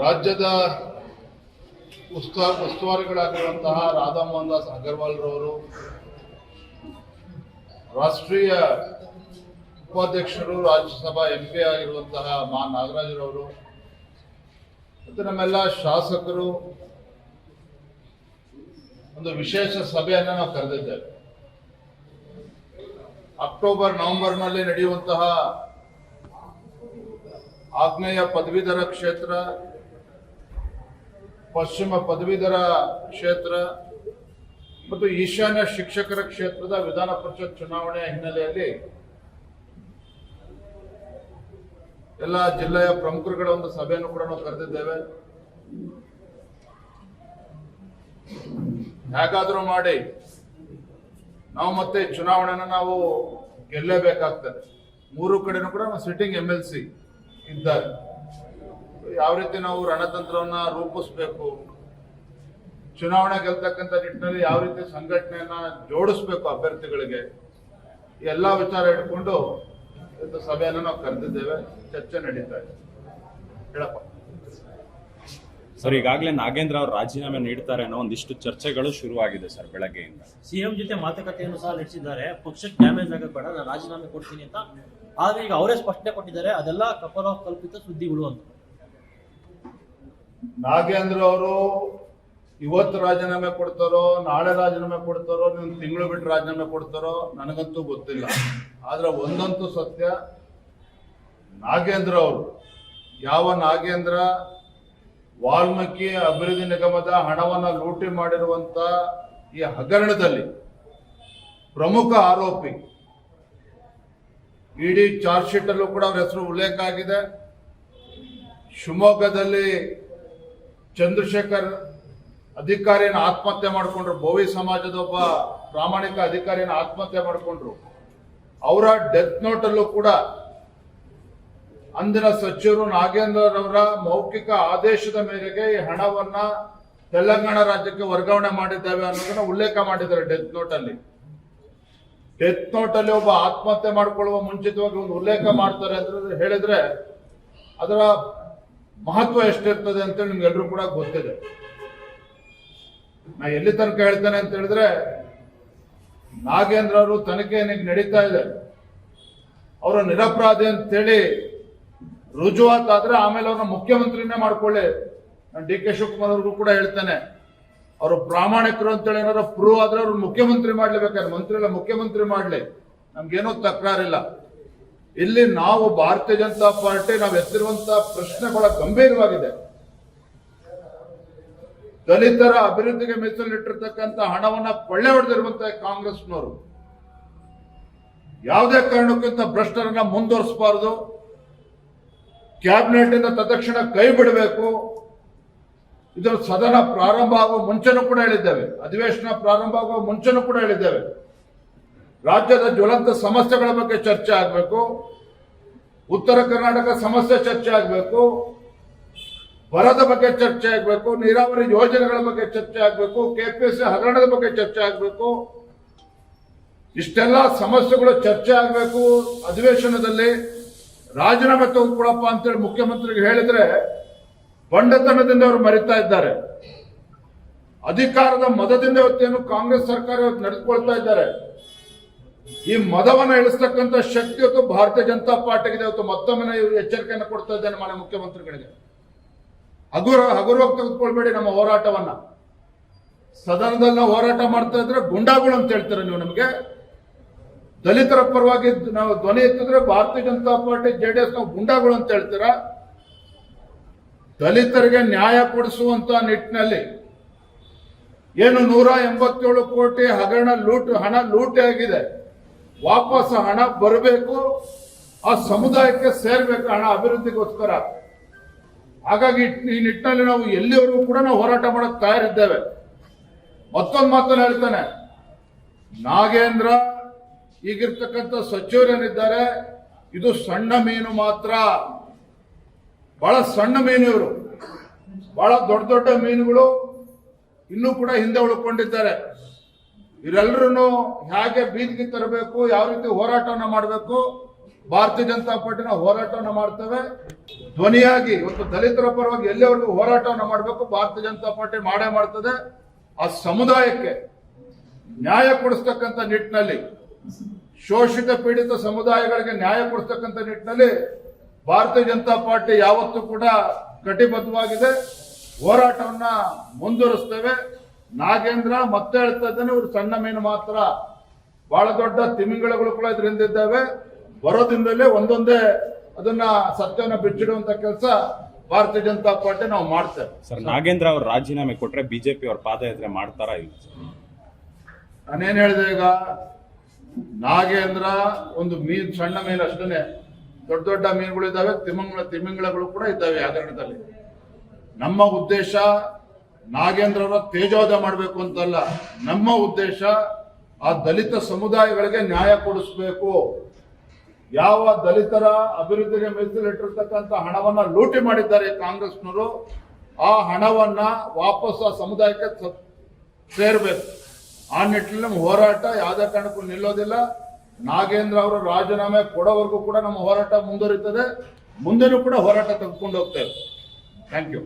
ರಾಜ್ಯದ ಉಸ್ತುವಾರಿಗಳಾಗಿರುವಂತಹ ರಾಧಾ ಮೋಹನ್ ದಾಸ್ ಅಗರ್ವಾಲ್ ರವರು, ರಾಷ್ಟ್ರೀಯ ಉಪಾಧ್ಯಕ್ಷರು, ರಾಜ್ಯಸಭಾ MP ಆಗಿರುವಂತಹ ಮಾ ನಾಗರಾಜರವರು ಮತ್ತು ನಮ್ಮೆಲ್ಲ ಶಾಸಕರು ಒಂದು ವಿಶೇಷ ಸಭೆಯನ್ನು ನಾವು ಕರೆದಿದ್ದೇವೆ. ಅಕ್ಟೋಬರ್-ನವೆಂಬರ್ನಲ್ಲಿ ನಡೆಯುವಂತಹ ಆಗ್ನೇಯ ಪದವೀಧರ ಕ್ಷೇತ್ರ, ಪಶ್ಚಿಮ ಪದವೀಧರ ಕ್ಷೇತ್ರ ಮತ್ತು ಈಶಾನ್ಯ ಶಿಕ್ಷಕರ ಕ್ಷೇತ್ರದ ವಿಧಾನ ಪರಿಷತ್ ಚುನಾವಣೆಯ ಹಿನ್ನೆಲೆಯಲ್ಲಿ ಎಲ್ಲ ಜಿಲ್ಲೆಯ ಪ್ರಮುಖರುಗಳ ಒಂದು ಸಭೆಯನ್ನು ಕೂಡ ನಾವು ಕರೆದಿದ್ದೇವೆ. ಹೇಗಾದರೂ ಮಾಡಿ ನಾವು ಮತ್ತೆ ಚುನಾವಣೆಯನ್ನು ನಾವು ಗೆಲ್ಲೇಬೇಕಾಗ್ತದೆ. ಮೂರು ಕಡೆನೂ ಕೂಡ ನಾವು ಸಿಟ್ಟಿಂಗ್ MLC ಇದ್ದಾರೆ. ಯಾವ ರೀತಿ ನಾವು ರಣತಂತ್ರವನ್ನ ರೂಪಿಸಬೇಕು, ಚುನಾವಣೆ ಗೆಲ್ತಕ್ಕಂಥ ನಿಟ್ಟಿನಲ್ಲಿ ಯಾವ ರೀತಿ ಸಂಘಟನೆಯನ್ನ ಜೋಡಿಸ್ಬೇಕು ಅಭ್ಯರ್ಥಿಗಳಿಗೆ, ಈ ಎಲ್ಲಾ ವಿಚಾರ ಇಟ್ಕೊಂಡು ಇವತ್ತು ಸಭೆಯನ್ನು ನಾವು ಕರೆದಿದ್ದೇವೆ. ಚರ್ಚೆ ನಡೀತಾ ಇದೆ. ಹೇಳಪ್ಪ ಸರ್, ಈಗಾಗಲೇ ನಾಗೇಂದ್ರ ಅವರು ರಾಜೀನಾಮೆ ನೀಡ್ತಾರೆ ಅನ್ನೋ ಒಂದಿಷ್ಟು ಚರ್ಚೆಗಳು ಶುರುವಾಗಿದೆ ಸರ್ ಬೆಳಗ್ಗೆಯಿಂದ. CM ಜೊತೆ ಮಾತುಕತೆಯನ್ನು ಸಹ ನಡೆಸಿದ್ದಾರೆ. ಪಕ್ಷಕ್ಕೆ ಡ್ಯಾಮೇಜ್ ಆಗಬೇಡ, ನಾನು ರಾಜೀನಾಮೆ ಕೊಡ್ತೀನಿ ಅಂತ. ಆದ್ರೆ ಈಗ ಅವರೇ ಸ್ಪಷ್ಟನೆ ಕೊಟ್ಟಿದ್ದಾರೆ, ಅದೆಲ್ಲ ಕಲ್ಪಿತ ಸುದ್ದಿಗಳು ಅಂತ. ನಾಗೇಂದ್ರ ಅವರು ಇವತ್ತು ರಾಜೀನಾಮೆ ಕೊಡ್ತಾರೋ, ನಾಳೆ ರಾಜೀನಾಮೆ ಕೊಡ್ತಾರೋ, ಒಂದು ತಿಂಗಳು ಬಿಟ್ಟು ರಾಜೀನಾಮೆ ಕೊಡ್ತಾರೋ ನನಗಂತೂ ಗೊತ್ತಿಲ್ಲ. ಆದ್ರೆ ಒಂದಂತೂ ಸತ್ಯ, ನಾಗೇಂದ್ರ ಅವರು, ಯಾವ ನಾಗೇಂದ್ರ ವಾಲ್ಮೀಕಿ ಅಭಿವೃದ್ಧಿ ನಿಗಮದ ಹಣವನ್ನು ಲೂಟಿ ಮಾಡಿರುವಂತ ಈ ಹಗರಣದಲ್ಲಿ ಪ್ರಮುಖ ಆರೋಪಿ, ಇಡೀ ಚಾರ್ಜ್ ಶೀಟ್ ಅಲ್ಲೂ ಕೂಡ ಅವರ ಹೆಸರು ಉಲ್ಲೇಖ ಆಗಿದೆ. ಶಿವಮೊಗ್ಗದಲ್ಲಿ ಚಂದ್ರಶೇಖರ್ ಅಧಿಕಾರಿಯನ್ನು ಆತ್ಮಹತ್ಯೆ ಮಾಡಿಕೊಂಡ್ರು, ಬೋವಿ ಸಮಾಜದ ಒಬ್ಬ ಪ್ರಾಮಾಣಿಕ ಅಧಿಕಾರಿಯನ್ನು ಆತ್ಮಹತ್ಯೆ ಮಾಡಿಕೊಂಡ್ರು. ಅವರ ಡೆತ್ ನೋಟ್ ಅಲ್ಲೂ ಕೂಡ ಅಂದಿನ ಸಚಿವರು ನಾಗೇಂದ್ರರವರ ಮೌಖಿಕ ಆದೇಶದ ಮೇರೆಗೆ ಈ ಹಣವನ್ನ ತೆಲಂಗಾಣ ರಾಜ್ಯಕ್ಕೆ ವರ್ಗಾವಣೆ ಮಾಡಿದ್ದೇವೆ ಅನ್ನೋದನ್ನ ಉಲ್ಲೇಖ ಮಾಡಿದ್ದಾರೆ ಡೆತ್ ನೋಟ್ ಅಲ್ಲಿ. ಡೆತ್ ನೋಟ್ ಅಲ್ಲಿ ಒಬ್ಬ ಆತ್ಮಹತ್ಯೆ ಮಾಡಿಕೊಳ್ಳುವ ಮುಂಚಿತವಾಗಿ ಒಂದು ಉಲ್ಲೇಖ ಮಾಡ್ತಾರೆ ಅಂತ ಹೇಳಿದ್ರೆ ಅದರ ಮಹತ್ವ ಎಷ್ಟಿರ್ತದೆ ಅಂತೇಳಿ ನಿಮ್ಗೆಲ್ರೂ ಕೂಡ ಗೊತ್ತಿದೆ. ನಾ ಎಲ್ಲಿ ತನಕ ಹೇಳ್ತೇನೆ ಅಂತ ಹೇಳಿದ್ರೆ, ನಾಗೇಂದ್ರ ಅವರು ತನಿಖೆ ನಡೀತಾ ಇದೆ, ಅವರ ನಿರಪರಾಧಿ ಅಂತೇಳಿ ರುಜುವಾತಾದ್ರೆ ಆಮೇಲೆ ಅವ್ರನ್ನ ಮುಖ್ಯಮಂತ್ರಿನೇ ಮಾಡ್ಕೊಳ್ಳಿ. ನಾನು DK ಶಿವಕುಮಾರ್ ಅವ್ರಿಗೂ ಕೂಡ ಹೇಳ್ತೇನೆ, ಅವರು ಪ್ರಾಮಾಣಿಕರು ಅಂತೇಳಿ ಏನಾದ್ರು ಪ್ರೂವ್ ಆದ್ರೆ ಅವ್ರು ಮುಖ್ಯಮಂತ್ರಿ ಮಾಡ್ಲೇಬೇಕಾದ್ರೆ, ಮಂತ್ರಿ ಎಲ್ಲ ಮುಖ್ಯಮಂತ್ರಿ ಮಾಡ್ಲಿ, ನಮ್ಗೇನೋ ತಕರಾರಿಲ್ಲ. ಇಲ್ಲಿ ನಾವು ಭಾರತೀಯ ಜನತಾ ಪಾರ್ಟಿ ನಾವು ಎತ್ತಿರುವಂತ ಪ್ರಶ್ನೆ ಬಹಳ ಗಂಭೀರವಾಗಿದೆ. ದಲಿತರ ಅಭಿವೃದ್ಧಿಗೆ ಮೀಸಲಿಟ್ಟಿರ್ತಕ್ಕಂಥ ಹಣವನ್ನ ಕೊಳ್ಳೆ ಹೊಡೆದಿರುವಂತಹ ಕಾಂಗ್ರೆಸ್ನವರು ಯಾವುದೇ ಕಾರಣಕ್ಕಿಂತ ಭ್ರಷ್ಟರನ್ನ ಮುಂದುವರಿಸಬಾರದು. ಕ್ಯಾಬಿನೆಟ್ ಇಂದ ತತ್ಕ್ಷಣ ಕೈ ಬಿಡಬೇಕು. ಇದರ ಸದನ ಪ್ರಾರಂಭ ಆಗುವ ಮುಂಚೆನೂ ಕೂಡ ಹೇಳಿದ್ದೇವೆ, ಅಧಿವೇಶನ ಪ್ರಾರಂಭ ಆಗುವ ಮುಂಚೆನೂ ಕೂಡ ಹೇಳಿದ್ದೇವೆ, ರಾಜ್ಯದ ಜ್ವಲಂತ ಸಮಸ್ಯೆಗಳ ಬಗ್ಗೆ ಚರ್ಚೆ ಆಗಬೇಕು, ಉತ್ತರ ಕರ್ನಾಟಕ ಸಮಸ್ಯೆ ಚರ್ಚೆ ಆಗಬೇಕು, ಬರದ ಬಗ್ಗೆ ಚರ್ಚೆ ಆಗಬೇಕು, ನೀರಾವರಿ ಯೋಜನೆಗಳ ಬಗ್ಗೆ ಚರ್ಚೆ ಆಗಬೇಕು, KPSC ಹಗರಣದ ಬಗ್ಗೆ ಚರ್ಚೆ ಆಗಬೇಕು. ಇಷ್ಟೆಲ್ಲ ಸಮಸ್ಯೆಗಳು ಚರ್ಚೆ ಆಗಬೇಕು. ಅಧಿವೇಶನದಲ್ಲಿ ರಾಜೀನಾಮೆ ತೆಗೆದುಕೊಳ್ಳಪ್ಪ ಅಂತೇಳಿ ಮುಖ್ಯಮಂತ್ರಿಗೆ ಹೇಳಿದ್ರೆ ಬಂಡತನದಿಂದ ಅವರು ಮರಿತಾ ಇದ್ದಾರೆ. ಅಧಿಕಾರದ ಮದದಿಂದ ಇವತ್ತೇನು ಕಾಂಗ್ರೆಸ್ ಸರ್ಕಾರ ಇವತ್ತು ನಡೆದುಕೊಳ್ತಾ ಇದ್ದಾರೆ. ಈ ಮದವನ್ನು ಇಳಿಸ್ತಕ್ಕಂಥ ಶಕ್ತಿ ಇವತ್ತು ಭಾರತೀಯ ಜನತಾ ಪಾರ್ಟಿಗಿದೆ. ಇವತ್ತು ಮತ್ತೊಮ್ಮೆ ಎಚ್ಚರಿಕೆಯನ್ನು ಕೊಡ್ತಾ ಇದ್ದೇನೆ ಮಾನ್ಯ ಮುಖ್ಯಮಂತ್ರಿಗಳಿಗೆ, ಹಗುರವಾಗಿ ತೆಗೆದುಕೊಳ್ಬೇಡಿ ನಮ್ಮ ಹೋರಾಟವನ್ನ. ಸದನದಲ್ಲಿ ನಾವು ಹೋರಾಟ ಮಾಡ್ತಾ ಇದ್ರೆ ಗುಂಡಾಗಳು ಅಂತ ಹೇಳ್ತೀರ ನೀವು. ನಮಗೆ ದಲಿತರ ಪರವಾಗಿ ನಾವು ಧ್ವನಿ ಎತ್ತಿದ್ರೆ ಭಾರತೀಯ ಜನತಾ ಪಾರ್ಟಿ JDS ನಾವು ಗುಂಡಾಗಳು ಅಂತ ಹೇಳ್ತೀರಾ? ದಲಿತರಿಗೆ ನ್ಯಾಯ ಕೊಡಿಸುವಂತ ನಿಟ್ಟಿನಲ್ಲಿ ಏನು 187 ಕೋಟಿ ಹಣ ಲೂಟಿ ಆಗಿದೆ, ವಾಪಸ್ ಹಣ ಬರಬೇಕು, ಆ ಸಮುದಾಯಕ್ಕೆ ಸೇರ್ಬೇಕು ಹಣ ಅಭಿವೃದ್ಧಿಗೋಸ್ಕರ. ಹಾಗಾಗಿ ಈ ನಿಟ್ಟಿನಲ್ಲಿ ನಾವು ಎಲ್ಲಿವರೆಗೂ ಕೂಡ ನಾವು ಹೋರಾಟ ಮಾಡಕ್ ತಯಾರಿದ್ದೇವೆ. ಮತ್ತೊಂದು ಮಾತನ್ನು ಹೇಳ್ತಾನೆ, ನಾಗೇಂದ್ರ ಈಗಿರ್ತಕ್ಕಂಥ ಸಚಿವರೇನಿದ್ದಾರೆ ಇದು ಸಣ್ಣ ಮೀನು ಮಾತ್ರ, ಬಹಳ ಸಣ್ಣ ಮೀನು ಇವರು. ಬಹಳ ದೊಡ್ಡ ದೊಡ್ಡ ಮೀನುಗಳು ಇನ್ನೂ ಕೂಡ ಹಿಂದೆ ಉಳ್ಕೊಂಡಿದ್ದಾರೆ. ಇವರೆಲ್ಲರೂ ಹೇಗೆ ಬೀದಿಗೆ ತರಬೇಕು, ಯಾವ ರೀತಿ ಹೋರಾಟವನ್ನು ಮಾಡಬೇಕು ಭಾರತೀಯ ಜನತಾ ಪಾರ್ಟಿನ ಹೋರಾಟವನ್ನು ಮಾಡ್ತೇವೆ. ಧ್ವನಿಯಾಗಿ ಇವತ್ತು ದಲಿತರ ಪರವಾಗಿ ಎಲ್ಲಿವರೆಗೂ ಹೋರಾಟವನ್ನು ಮಾಡಬೇಕು ಭಾರತೀಯ ಜನತಾ ಪಾರ್ಟಿ ಮಾಡೇ ಮಾಡ್ತದೆ. ಆ ಸಮುದಾಯಕ್ಕೆ ನ್ಯಾಯ ಕೊಡಿಸ್ತಕ್ಕಂಥ ನಿಟ್ಟಿನಲ್ಲಿ, ಶೋಷಿತ ಪೀಡಿತ ಸಮುದಾಯಗಳಿಗೆ ನ್ಯಾಯ ಕೊಡಿಸ್ತಕ್ಕಂಥ ನಿಟ್ಟಿನಲ್ಲಿ ಭಾರತೀಯ ಜನತಾ ಪಾರ್ಟಿ ಯಾವತ್ತೂ ಕೂಡ ಕಟಿಬದ್ಧವಾಗಿದೆ. ಹೋರಾಟವನ್ನ ಮುಂದುವರಿಸ್ತೇವೆ. ನಾಗೇಂದ್ರ ಮತ್ತೆ ಹೇಳ್ತಾ ಇದ್ದಾನೆ, ಇವರು ಸಣ್ಣ ಮೀನು ಮಾತ್ರ, ಬಹಳ ದೊಡ್ಡ ತಿಮಿಂಗಲಗಳು ಕೂಡ ಇದರಿಂದ ಇದ್ದಾವೆ. ಬರೋದಿಂದಲೇ ಒಂದೊಂದೇ ಅದನ್ನ ಸತ್ಯವನ್ನ ಬಿಚ್ಚಿಡುವಂತ ಕೆಲಸ ಭಾರತೀಯ ಜನತಾ ಪಾರ್ಟಿ ನಾವು ಮಾಡ್ತೇವೆ. ಸರ್, ನಾಗೇಂದ್ರ ಅವರು ರಾಜೀನಾಮೆ ಕೊಟ್ರೆ ಬಿಜೆಪಿ ಅವ್ರ ಪಾದಯಾತ್ರೆ ಮಾಡ್ತಾರಾ ಇಲ್ಲ? ನಾನೇನ್ ಹೇಳಿದೆ ಈಗ, ನಾಗೇಂದ್ರ ಒಂದು ಮೀನ್, ಸಣ್ಣ ಮೀನು ಅಷ್ಟೇ. ದೊಡ್ಡ ದೊಡ್ಡ ಮೀನುಗಳು ಇದ್ದಾವೆ, ತಿಮಿಂಗಲಗಳು ಕೂಡ ಇದ್ದಾವೆ ಹಗರಣದಲ್ಲಿ. ನಮ್ಮ ಉದ್ದೇಶ ನಾಗೇಂದ್ರ ಅವರ ತೇಜೋವಧೆ ಮಾಡಬೇಕು ಅಂತಲ್ಲ. ನಮ್ಮ ಉದ್ದೇಶ ಆ ದಲಿತ ಸಮುದಾಯಗಳಿಗೆ ನ್ಯಾಯ ಕೊಡಿಸ್ಬೇಕು. ಯಾವ ದಲಿತರ ಅಭಿವೃದ್ಧಿಗೆ ಮೀಸಲಿಟ್ಟಿರ್ತಕ್ಕಂಥ ಹಣವನ್ನ ಲೂಟಿ ಮಾಡಿದ್ದಾರೆ ಕಾಂಗ್ರೆಸ್ನವರು, ಆ ಹಣವನ್ನ ವಾಪಸ್ ಆ ಸಮುದಾಯಕ್ಕೆ ಸೇರ್ಬೇಕು. ಆ ನಿಟ್ಟಿನಲ್ಲಿ ನಮ್ಮ ಹೋರಾಟ ಯಾವುದೇ ಕಾರಣಕ್ಕೂ ನಿಲ್ಲೋದಿಲ್ಲ. ನಾಗೇಂದ್ರ ಅವರು ರಾಜೀನಾಮೆ ಕೊಡೋವರೆಗೂ ಕೂಡ ನಮ್ಮ ಹೋರಾಟ ಮುಂದುವರಿತದೆ. ಮುಂದೆನೂ ಕೂಡ ಹೋರಾಟ ತೆಗೆದುಕೊಂಡು ಹೋಗ್ತೇವೆ. Thank you.